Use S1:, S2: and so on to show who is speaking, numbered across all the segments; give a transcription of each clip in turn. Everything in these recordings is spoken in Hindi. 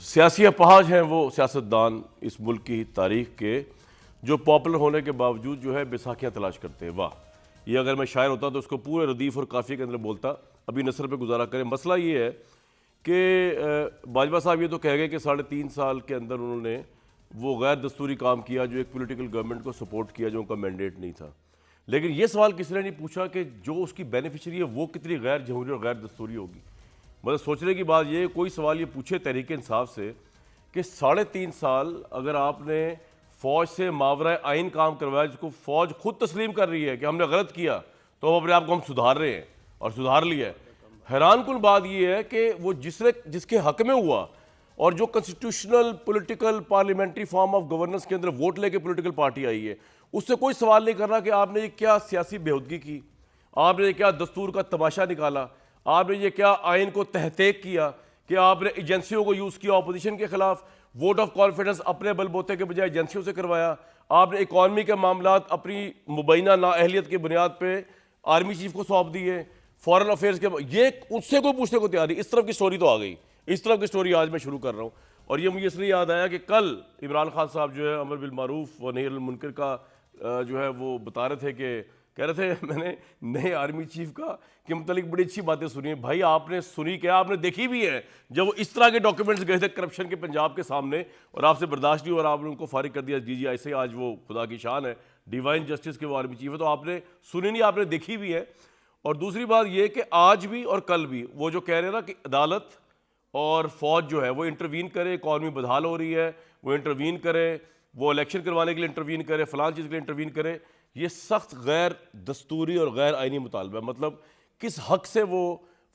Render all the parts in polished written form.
S1: सियासी अपाहज हैं वो सियासतदान इस मुल्क की तारीख के जो पॉपुलर होने के बावजूद जो है बैसाखियाँ तलाश करते हैं। वाह, ये अगर मैं शायर होता तो उसको पूरे रदीफ़ और काफ़ी के अंदर बोलता, अभी नसर पे गुजारा करें। मसला ये है कि बाजवा साहब ये तो कह गए कि 3.5 साल के अंदर उन्होंने वो गैर दस्तूरी काम किया जो एक पॉलिटिकल गवर्नमेंट को सपोर्ट किया जो उनका मैंडेट नहीं था। लेकिन ये सवाल किसी ने नहीं पूछा कि जो उसकी बेनिफिशरी है वो कितनी गैर जमहूरी और गैर दस्तूरी होगी। मतलब सोचने की बात ये, कोई सवाल ये पूछे तहरीक इंसाफ से कि 3.5 साल अगर आपने फ़ौज से मावरा आइन काम करवाया जिसको फ़ौज खुद तस्लीम कर रही है कि हमने गलत किया तो हम अपने आप को हम सुधार रहे हैं और सुधार लिया है। हैरानकुन बात यह है कि वो जिसके हक में हुआ और जो constitutional political parliamentary form of governance के अंदर वोट लेके पॉलिटिकल पार्टी आई है, उससे कोई सवाल नहीं कर रहा कि आपने ये क्या सियासी बेहूदगी की, आपने ये क्या दस्तूर का तमाशा निकाला, आपने ये क्या आइन को तहतेक किया कि आपने एजेंसियों को यूज़ किया अपोजिशन के खिलाफ, वोट ऑफ कॉन्फिडेंस अपने बलबूते के बजाय एजेंसियों से करवाया, आपने इकॉनमी के मामला अपनी मुबैना नाअहलियत की बुनियाद पर आर्मी चीफ को सौंप दिए, फॉरेन अफेयर्स के ये उससे कोई पूछने को तैयार नहीं। इस तरफ की स्टोरी तो आ गई, इस तरफ की स्टोरी आज मैं शुरू कर रहा हूँ। और ये मुझे इसलिए याद आया कि कल इमरान खान साहब जो है अमर बिल मारूफ व नही अनिल मुनकर का जो है वो बता रहे थे कि कह रहे थे मैंने नए आर्मी चीफ का के मतलब बड़ी अच्छी बातें सुनी है। भाई आपने सुनी क्या, आपने देखी भी है जब वो इस तरह के डॉक्यूमेंट्स गए थे करप्शन के पंजाब के सामने और आपसे बर्दाश्त नहीं और आपने उनको फारिग कर दिया जी ऐसे ही। आज वो खुदा की शान है, डिवाइन जस्टिस के वो आर्मी चीफ है, तो आपने सुनी नहीं, आपने देखी भी है। और दूसरी बात ये कि आज भी और कल भी वो जो कह रहे हैं ना कि अदालत और फौज जो है वो इंटरवीन करे, इकॉनमी बदहाल हो रही है, वो इंटरवीन करे, वो इलेक्शन करवाने के लिए इंटरवीन करे, फलान चीज़ के लिए इंटरवीन करे, ये सख्त गैर दस्तूरी और गैर आइनी मुतालबा है। मतलब किस हक से वो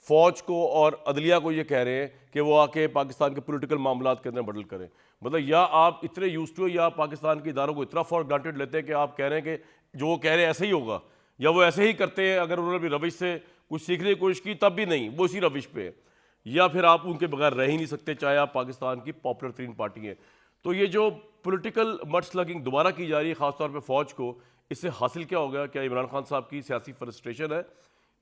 S1: फौज को और अदलिया को ये कह रहे हैं कि वो आके पाकिस्तान के पॉलिटिकल मामलात के अंदर बदल करें। मतलब या आप इतने यूज्ड टू या पाकिस्तान के इदारों को इतना फॉर ग्रांटेड लेते हैं कि आप कह रहे हैं कि जो वो कह रहे हैं ऐसे ही होगा, या वो ऐसे ही करते हैं, अगर उन्होंने भी रविश से कुछ सीखने की कोशिश की तब भी नहीं, वो इसी रविश पे है, या फिर आप उनके बगैर रह ही नहीं सकते चाहे आप पाकिस्तान की पॉपुलर तरीन पार्टी है। तो ये जो पॉलिटिकल मड स्लगिंग दोबारा की जा रही है ख़ासतौर पे फ़ौज को, इससे हासिल क्या हो गया? क्या इमरान खान साहब की सियासी फ्रस्ट्रेशन है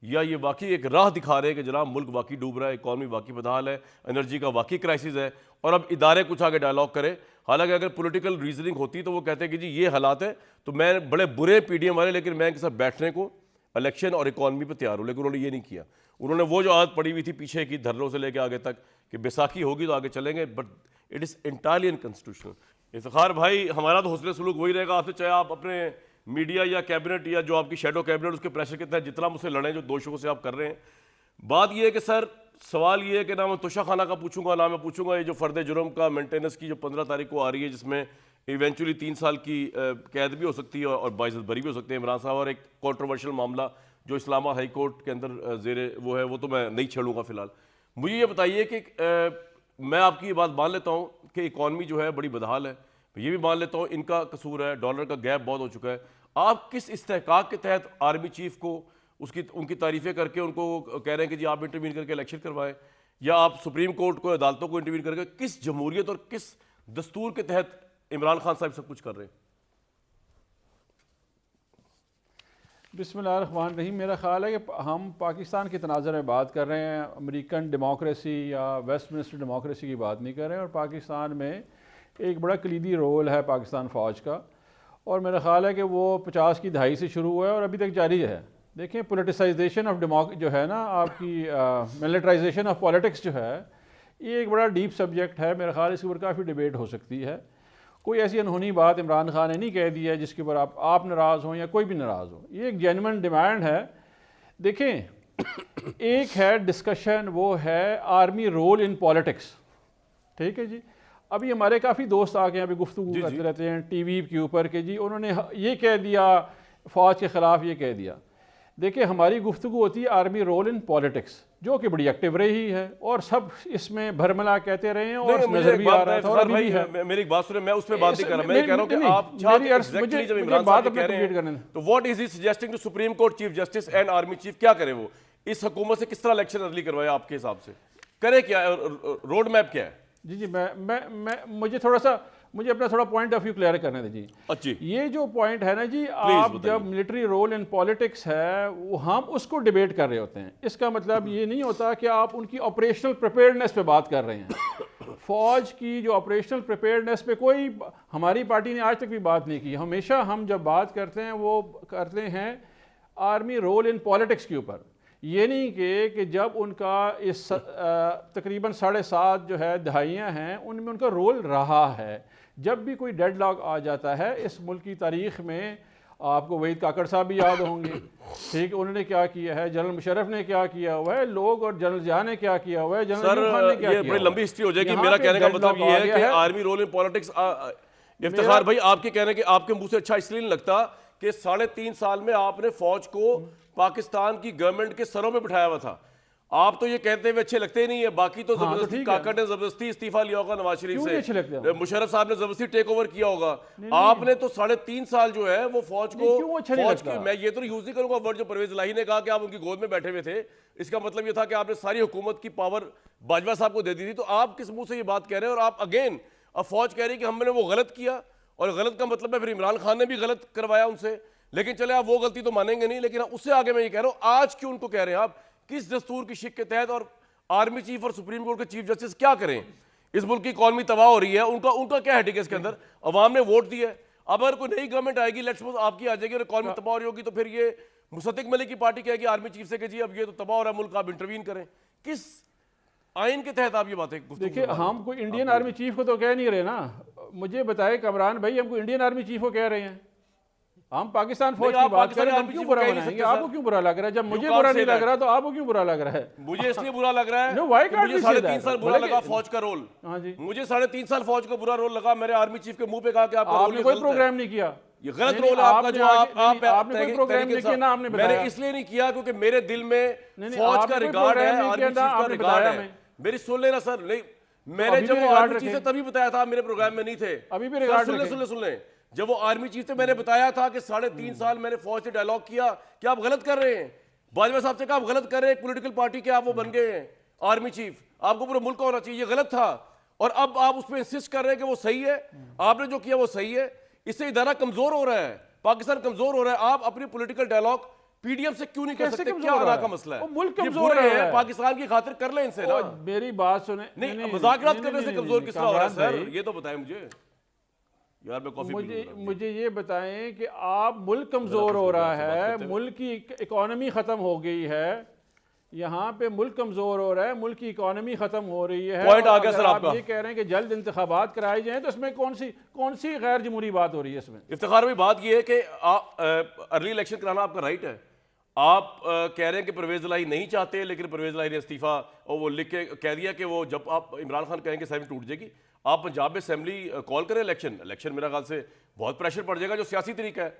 S1: या ये वाकई एक राह दिखा रहे हैं कि जनाब मुल्क वाकई डूब रहा है, इकॉनमी वाकई बदहाल है, एनर्जी का वाकई क्राइसिस है और अब इदारे कुछ आगे डायलॉग करें। हालांकि अगर पॉलिटिकल रीजनिंग होती तो वो कहते हैं कि जी ये हालात है तो मैं बड़े बुरे पीडीएम वाले लेकिन मैं इनके साथ बैठने को इलेक्शन और इकॉनमी पर तैयार हूँ, लेकिन उन्होंने ये नहीं किया। उन्होंने वो जो आदत पड़ी हुई थी पीछे की धरनों से लेकर आगे तक कि बैसाखी होगी तो आगे चलेंगे, but it is entirely unconstitutional. Iftikhar भाई, हमारा तो हुस्न सलूक वही रहेगा आपसे, चाहे आप अपने मीडिया या कैबिनेट या जो आपकी शेडो कैबिनेट उसके प्रेशर के तहत जितना मुझसे लड़ें जो दोषों से आप कर रहे हैं। बात यह है कि सर सवाल ये है कि ना मैं तोशा खाना का पूछूंगा ना मैं पूछूंगा ये जो फर्द जुर्म का मेंटेनेंस की जो 15 तारीख को आ रही है जिसमें इवेंचुअली 3 साल की कैद भी हो सकती है और बाइज्जत बरी भी हो सकते हैं इमरान साहब, और एक कॉन्ट्रोवर्शियल मामला जो इस्लामाबाद हाई कोर्ट के अंदर जेरे वो है, वो तो मैं नहीं छेड़ूंगा फिलहाल। मुझे ये बताइए कि मैं आपकी ये बात मान लेता हूँ कि इकॉनमी जो है बड़ी बदहाल है, ये भी मान लेता हूँ इनका कसूर है, डॉलर का गैप बहुत हो चुका है। आप किस इस्तेहकाक के तहत आर्मी चीफ को उनकी तारीफें करके उनको कह रहे हैं कि जी आप इंटरवीन करके इलेक्शन करवाएं, या आप सुप्रीम कोर्ट को अदालतों को इंटरवीन करके किस जमहूरियत और किस दस्तूर के तहत इमरान खान साहब सब कुछ कर रहे हैं?
S2: बिस्मिल्लाहिर्रहमानिर्रहीम। मेरा ख्याल है कि हम पाकिस्तान के तनाज़ुर में बात कर रहे हैं, अमेरिकन डेमोक्रेसी या वेस्टमिनिस्टर डेमोक्रेसी की बात नहीं कर रहे हैं। और पाकिस्तान में एक बड़ा कलीदी रोल है पाकिस्तान फ़ौज का, और मेरा ख्याल है कि वो 50 की दहाई से शुरू हुआ है और अभी तक जारी है। देखें, पोलिटिसाइजेशन ऑफ जो है ना आपकी मिलिटराइजेशन ऑफ पॉलिटिक्स जो है, ये एक बड़ा डीप सब्जेक्ट है। मेरा ख्याल इसके ऊपर काफ़ी डिबेट हो सकती है। कोई ऐसी अनहोनी बात इमरान खान ने नहीं कह दी है जिसके ऊपर आप नाराज़ हों या कोई भी नाराज़ हो। ये एक जेन्युइन डिमांड है। देखें, एक है डिस्कशन, वो है आर्मी रोल इन पॉलिटिक्स, ठीक है जी। अभी हमारे काफ़ी दोस्त आ गए अभी गुफ्तगू करते रहते हैं टीवी के ऊपर कि जी उन्होंने ये कह दिया, फ़ौज के ख़िलाफ़ ये कह दिया। देखिए, हमारी गुफ्तगू होती है आर्मी रोल इन पॉलिटिक्स, जो कि बड़ी एक्टिव रही है और सब इसमें भरमला कहते रहे हैं और नजर भी आ रहा था और अभी भी है।
S1: मेरी एक बात सुने, मैं उस पे बात नहीं कर रहा, मैं कह रहा हूं कि आप एग्जैक्टली जब इमरान साहब कह रहे हैं तो what is he suggesting to supreme court chief justice and army chief, क्या करे वो? इस हुकूमत से किस तरह इलेक्शन अर्ली करवाए आपके हिसाब से, करे क्या, रोड मैप क्या है?
S2: जी मैं मुझे अपना थोड़ा पॉइंट ऑफ व्यू क्लियर करने दीजिए।
S1: अच्छी,
S2: ये जो पॉइंट है ना जी, आप जब मिलिट्री रोल इन पॉलिटिक्स है वो हम उसको डिबेट कर रहे होते हैं। इसका मतलब ये नहीं होता कि आप उनकी ऑपरेशनल प्रिपेयर्डनेस पे बात कर रहे हैं। फौज की जो ऑपरेशनल प्रिपेयर्डनेस पे कोई हमारी पार्टी ने आज तक भी बात नहीं की। हमेशा हम जब बात करते हैं वो करते हैं आर्मी रोल इन पॉलिटिक्स के ऊपर, ये नहीं कि जब उनका इस तकरीबन 7.5 जो है दहाइयाँ हैं उनमें उनका रोल रहा है। जब भी कोई डेडलॉक आ जाता है इस मुल्क की तारीख में, आपको वहीद काकड़ साहब भी याद होंगे, ठीक, उन्होंने क्या किया है, जनरल मुशर्रफ ने क्या किया हुआ है, लोग और जनरल जिया ने क्या किया हुआ है, जनरल यूसूफ खान ने क्या
S1: ये
S2: किया
S1: बड़ी लंबी हिस्ट्री हो जाएगी।
S2: यहाँ
S1: मेरा
S2: पे
S1: कहने का मतलब
S2: deadlock
S1: ये
S2: आ
S1: है
S2: गया
S1: कि
S2: है।
S1: Army role in politics, Iftikhar भाई आपके कहने के आपके मुंह से अच्छा इसलिए नहीं लगता कि 3.5 साल में आपने फौज को पाकिस्तान की गवर्नमेंट के सरों में बिठाया हुआ था। आप तो ये कहते हुए अच्छे लगते ही नहीं है, बाकी तो
S2: हाँ, तो
S1: जबरदस्ती
S2: ठीक है।
S1: काकड़ ने जबरदस्ती इस्तीफा लिया होगा नवाज शरीफ
S2: क्यों नहीं अच्छे लगते
S1: से,
S2: हैं?
S1: मुशर्रफ साहब ने जबरदस्ती टेक ओवर किया होगा। आपने तो 3.5 साल जो है वो फौज को,
S2: क्यों अच्छा नहीं
S1: फौज
S2: लगता?
S1: की, मैं ये तो यूज नहीं करूंगा वर्ड जो परवेज इलाही ने कहा कि आप उनकी गोद में बैठे हुए थे, इसका मतलब ये था कि आपने सारी हुकूमत की पावर बाजवा साहब को दे दी थी। तो आप किस मुंह से ये बात कह रहे हैं? और आप अगेन अब फौज कह रही है कि हमने वो गलत किया, और गलत का मतलब है फिर इमरान खान ने भी गलत करवाया उनसे। लेकिन चले आप वो गलती तो मानेंगे नहीं, लेकिन उससे आगे मैं ये कह रहा हूं आज क्यों उनको कह रहे हैं आप, किस दस्तूर की शिक के तहत, और आर्मी चीफ और सुप्रीम कोर्ट के चीफ जस्टिस क्या करें? इस मुल्क की इकॉनमी तबाह हो रही है, उनका उनका क्या हेडेक है इसके अंदर? अवाम ने वोट दिया है। अब अगर कोई नई गवर्नमेंट आएगी, लेट्स सपोज आपकी आ जाएगी और इकॉनमी तबाह हो रही होगी, तो फिर ये मुसद्दिक मलिक की पार्टी कहेगी आर्मी चीफ से कि जी अब ये तो तबाह हो रहा है मुल्क, आप इंटरवीन करें। किस आइन के तहत आप ये बातें गुफ्तगू
S2: देखिए,
S1: कर रहे हैं?
S2: हम कोई इंडियन आर्मी चीफ को तो कह नहीं रहे ना। मुझे बताए कमरान भाई, हमको इंडियन आर्मी चीफ को कह रहे हैं। हम पाकिस्तान फौज
S1: नहीं,
S2: की
S1: आप
S2: बात
S1: पाकिस्तानी
S2: करें तो हम
S1: आर्मी
S2: क्यों
S1: चीफ को
S2: बुरा
S1: कह नहीं
S2: बनाएंगे?
S1: सकते,
S2: आपको
S1: सर।
S2: क्यों बुरा लग रहा है? जब मुझे
S1: can't
S2: बुरा
S1: say
S2: नहीं लग
S1: that.
S2: रहा तो आपको क्यों बुरा लग रहा है?
S1: मुझे इसलिए बुरा लग रहा है
S2: No, why
S1: कि
S2: can't
S1: मुझे
S2: we say
S1: 3.5
S2: that?
S1: साल बुरा
S2: बोले
S1: लगा
S2: कि-
S1: फौज का रोल।
S2: हाँ जी,
S1: मुझे 3.5 साल फौज का बुरा रोल लगा। मेरे आर्मी चीफ के मुंह पे कहा कि आपका
S2: आपने
S1: रोल
S2: कोई
S1: गलत है।
S2: प्रोग्राम नहीं किया।
S1: ये गलत
S2: नहीं,
S1: रोल है
S2: नहीं,
S1: आपका जो
S2: आपने कोई प्रोग्राम नहीं किया ना, आपने
S1: मैंने
S2: बताया।
S1: इसलिए नहीं किया क्योंकि मेरे दिल में
S2: नहीं,
S1: फौज
S2: आपने
S1: का
S2: कोई
S1: रिगार्ड है,
S2: प्रोग्राम नहीं
S1: आर्मी
S2: किया
S1: चीफ
S2: ना,
S1: का
S2: आपने
S1: रिगार्ड
S2: बताया
S1: है।
S2: हमें।
S1: मेरी सुन लेना सर, नहीं मैंने
S2: अभी
S1: जब
S2: भी
S1: वो
S2: रिगार्ड
S1: आर्मी चीफ से
S2: रखें।
S1: तभी बताया था, मेरे प्रोग्राम में नहीं थे।
S2: अभी भी
S1: सर,
S2: रिगार्ड
S1: सुन ले
S2: रखें।
S1: सुन ले सुन ले, जब वो आर्मी चीफ से मैंने बताया था कि 3.5 साल मैंने फौज से डायलॉग किया कि आप गलत कर रहे हैं। बाजवा साहब से कहा आप गलत कर रहे हैं, पॉलिटिकल पार्टी के आप वो बन गए हैं आर्मी चीफ, आपको पूरा मुल्क का होना चाहिए, ये गलत था। और अब आप उस पर इंसिस्ट कर रहे हैं कि वो सही है, आपने जो किया वो सही है। इससे इदारा कमजोर हो रहा है, पाकिस्तान कमजोर हो रहा है। आप अपनी पॉलिटिकल डायलॉग पीडीएम से क्यों नहीं कर
S2: कैसे
S1: सकते?
S2: कमजोर
S1: क्या
S2: हो रहा
S1: अदा का
S2: है?
S1: मसला है?
S2: वो मुल्क
S1: ये
S2: कमजोर
S1: बुरे
S2: हो रहा
S1: हैं,
S2: है।
S1: पाकिस्तान की खातिर कर लें इनसे ना।
S2: मेरी बात सुने।
S1: नहीं, मजाकरात करने से कमजोर किस तरह हो रहा है
S2: कामरान
S1: सर?
S2: भाई,
S1: ये तो बताएं मुझे यार, मैं कॉफी
S2: मुझे ये बताएं कि आप मुल्क कमज़ोर हो रहा है, मुल्क की इकॉनमी ख़त्म हो गई है, यहाँ पे मुल्क कमज़ोर हो रहा है, मुल्क की इकॉनमी ख़त्म हो रही है।
S1: पॉइंट आ गया
S2: अगर
S1: सर
S2: आप
S1: आपका।
S2: ये कह रहे हैं कि जल्द इंतखाबात कराए जाएं तो इसमें कौन सी गैर जमहूरी बात हो रही है इसमें?
S1: इफ्तिखार भाई, बात ये है कि अर्ली इलेक्शन कराना आपका राइट है। आप कह रहे हैं कि परवेज इलाही नहीं चाहते, लेकिन परवेज इलाही ने इस्तीफा और वो लिख के कह दिया कि वो जब आप इमरान खान कहेंगे असेंबली टूट जाएगी। आप पंजाब में असेंबली कॉल करें, इलेक्शन मेरा ख्याल से बहुत प्रेशर पड़ जाएगा, जो सियासी तरीका है।